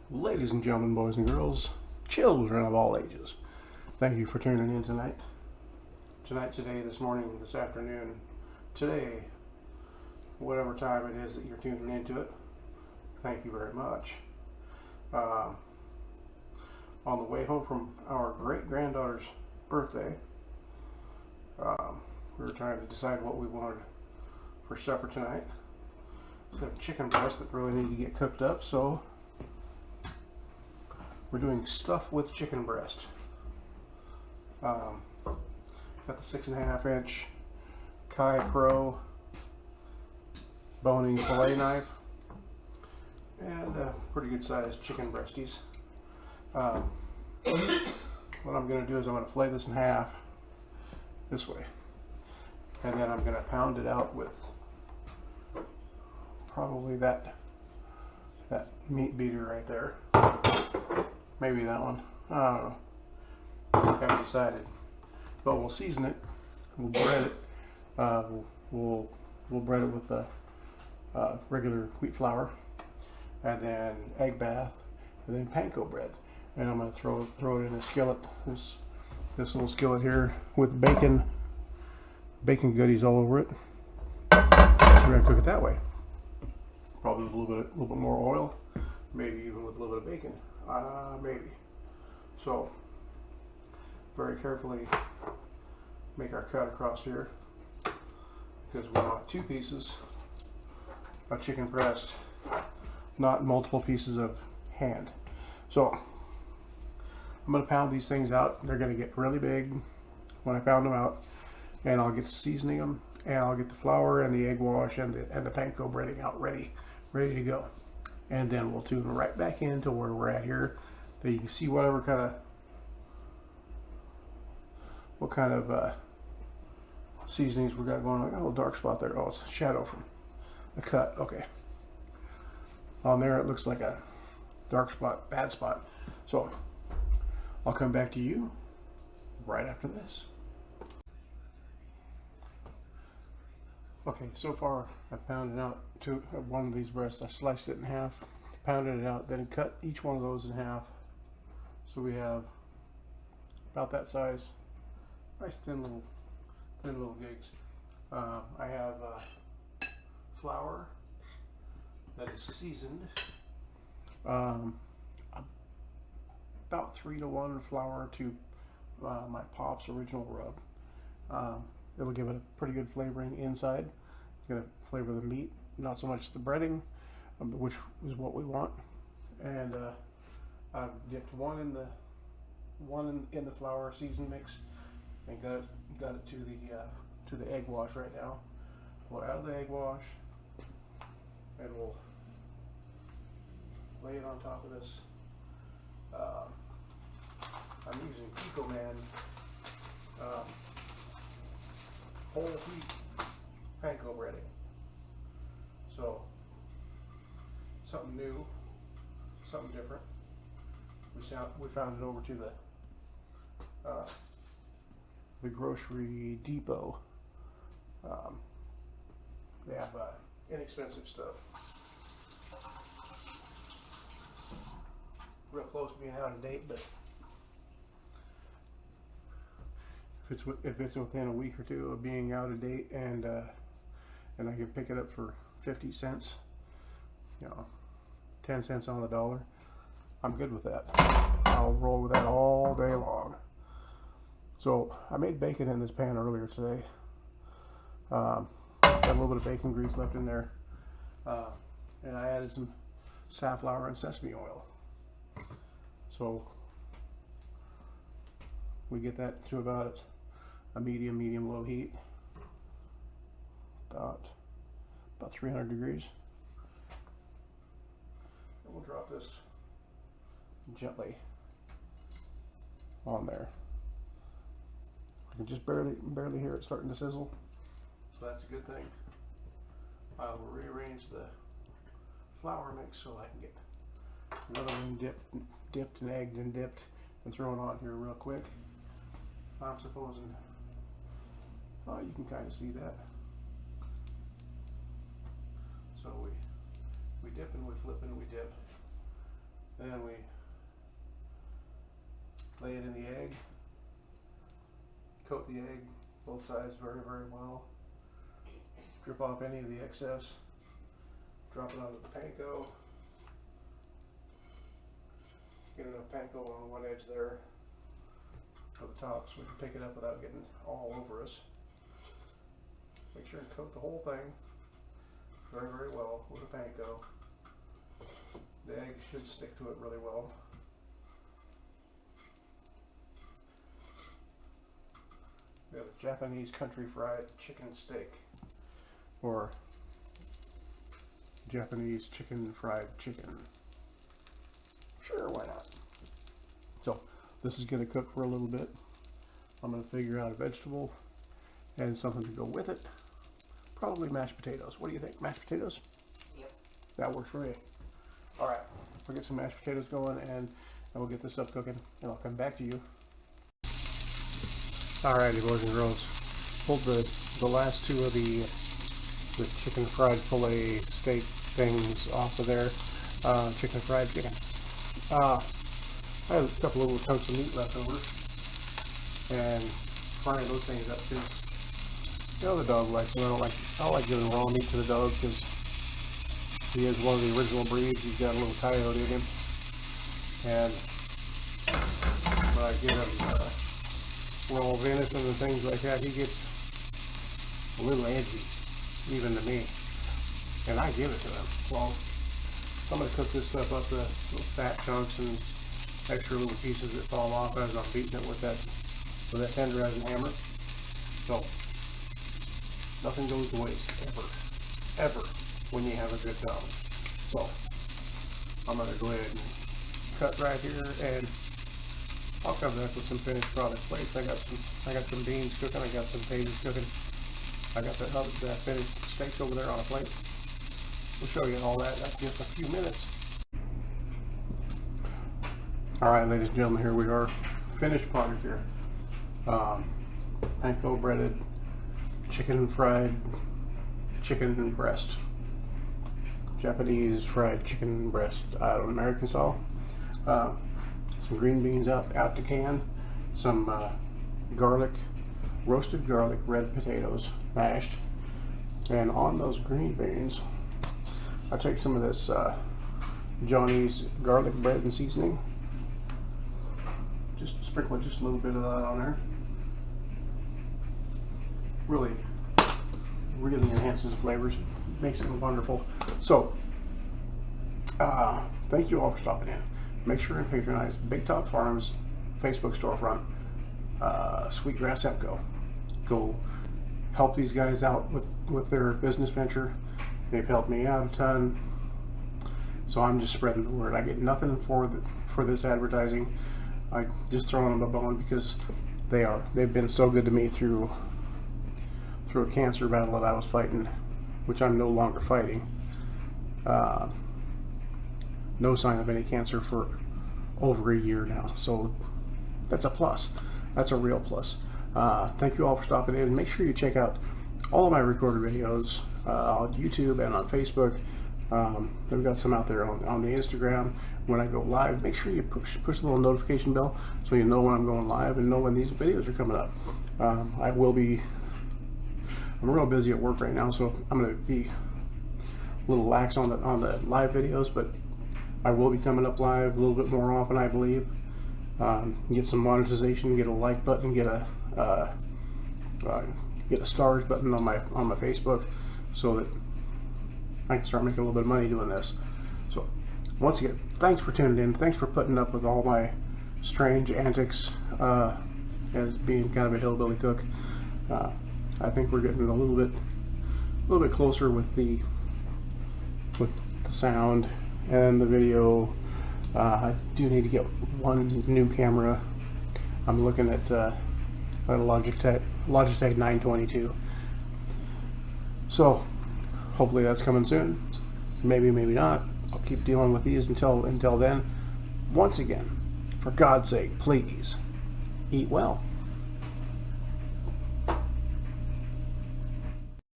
Ladies and gentlemen, boys and girls, children of all ages, thank you for tuning in tonight. Today, this morning, this afternoon, today, whatever time it is that you're tuning into it, thank you very much. On the way home from our great-granddaughter's birthday, we were trying to decide what we wanted for supper tonight. We have chicken breasts that really need to get cooked up, so we're doing stuff with chicken breast. Got the 6.5 inch Kai Pro boning fillet knife and pretty good sized chicken breasties. What I'm going to do is I'm going to fillet this in half this way, and then I'm going to pound it out with probably that meat beater right there. Maybe that one. I don't know. Haven't decided. But we'll season it. We'll bread it. We'll bread it with the regular wheat flour, and then egg bath, and then panko bread. And I'm going to throw it in a skillet. This little skillet here with bacon goodies all over it. We're going to cook it that way. Probably with a little bit more oil, maybe even with a little bit of bacon. Maybe. So, very carefully make our cut across here, because we want 2 pieces of chicken breast, not multiple pieces of hand. So, I'm going to pound these things out. They're going to get really big when I pound them out, and I'll get to seasoning them, and I'll get the flour and the egg wash and the panko breading out ready to go. And then we'll tune right back into where we're at here, that you can see what kind of seasonings we got going on. I got a little dark spot there. Oh, it's a shadow from the cut. Okay. On there it looks like a dark spot, bad spot. So I'll come back to you right after this. Okay, so far I've pounded out one of these breasts. I sliced it in half, pounded it out, then cut each one of those in half. So we have about that size, nice thin little gigs. I have flour that is seasoned, about 3-to-1 flour to my Pop's original rub. It'll give it a pretty good flavoring inside. It's going to flavor the meat, not so much the breading, which is what we want. And I've dipped one in the flour seasoned mix, and got it to the egg wash right now. We'll add the egg wash, and we'll lay it on top of this. I'm using Pico Man whole wheat panko breading. So, something new, something different. We found it over to the grocery depot. They have inexpensive stuff. Real close to being out of date, but if it's within a week or two of being out of date, and I can pick it up for 50 cents, 10 cents on the dollar, I'm good with that. I'll roll with that all day long. So I made bacon in this pan earlier today. Got a little bit of bacon grease left in there, and I added some safflower and sesame oil. So we get that to about a medium low heat, about 300 degrees. And we'll drop this gently on there. I can just barely hear it starting to sizzle, so that's a good thing. I will rearrange the flour mix so I can get another one dipped and egged and dipped and thrown on here real quick. I'm supposing, you can kind of see that. So we dip and we flip and we dip. Then both sides very, very well. Drip off any of the excess. Drop it onto the panko. Get enough panko on one edge there for the top so we can pick it up without getting all over us. Make sure and coat the whole thing very, very well with a panko. The egg should stick to it really well. We have a Japanese country fried chicken steak, or Japanese chicken fried chicken. Sure, why not? So this is going to cook for a little bit. I'm going to figure out a vegetable and something to go with it. Probably mashed potatoes. What do you think? Mashed potatoes? Yep. That works for me. All right, we'll get some mashed potatoes going, and we'll get this stuff cooking, and I'll come back to you. Alrighty, boys and girls, pulled the last two of the chicken fried filet steak things off of there. Chicken fried chicken. I had a couple of little chunks of meat left over, and frying those things up because, you know, the dog likes them. I don't like giving raw meat to the dog because he is one of the original breeds. He's got a little coyote in him, and when I give him raw venison and things like that, he gets a little edgy, even to me, and I give it to him. Well, I'm going to cook this stuff up to little fat chunks and extra little pieces that fall off as I'm beating it with that tenderizing hammer. So nothing goes to waste, ever, when you have a good dog. So I'm going to go ahead and cut right here, and I'll cover that with some finished product plates. I got some beans cooking. I got some potatoes cooking. I got that finished steaks over there on a plate. We'll show you all that in just a few minutes. All right, ladies and gentlemen, here we are. Finished product here. Panko breaded chicken fried chicken breast. Japanese fried chicken breast out of American style. Some green beans out to can. Some garlic, roasted garlic, red potatoes, mashed. And on those green beans, I take some of this Johnny's garlic bread and seasoning. Just sprinkle just a little bit of that on there. Really enhances the flavors. Makes it wonderful. So, thank you all for stopping in. Make sure and patronize Big Top Farms Facebook storefront, Sweetgrass Hempco. Go help these guys out with their business venture. They've helped me out a ton, so I'm just spreading the word. I get nothing for this advertising. I just throw them a bone because they've been so good to me through a cancer battle that I was fighting, which I'm no longer fighting. No sign of any cancer for over a year now, so that's a plus. That's a real plus. Thank you all for stopping in. Make sure you check out all of my recorded videos on YouTube and on Facebook. I've got some out there on the Instagram. When I go live, make sure you push the little notification bell so you know when I'm going live and know when these videos are coming up. I'm real busy at work right now, so I'm going to be a little lax on the live videos, but I will be coming up live a little bit more often, I believe. Get some monetization, get a like button, get a stars button on my Facebook, so that I can start making a little bit of money doing this. So once again, thanks for tuning in. Thanks for putting up with all my strange antics as being kind of a hillbilly cook. I think we're getting a little bit closer with the sound and the video. I do need to get one new camera. I'm looking at a Logitech 922. So hopefully that's coming soon. Maybe, maybe not. I'll keep dealing with these until then. Once again, for God's sake, please eat well.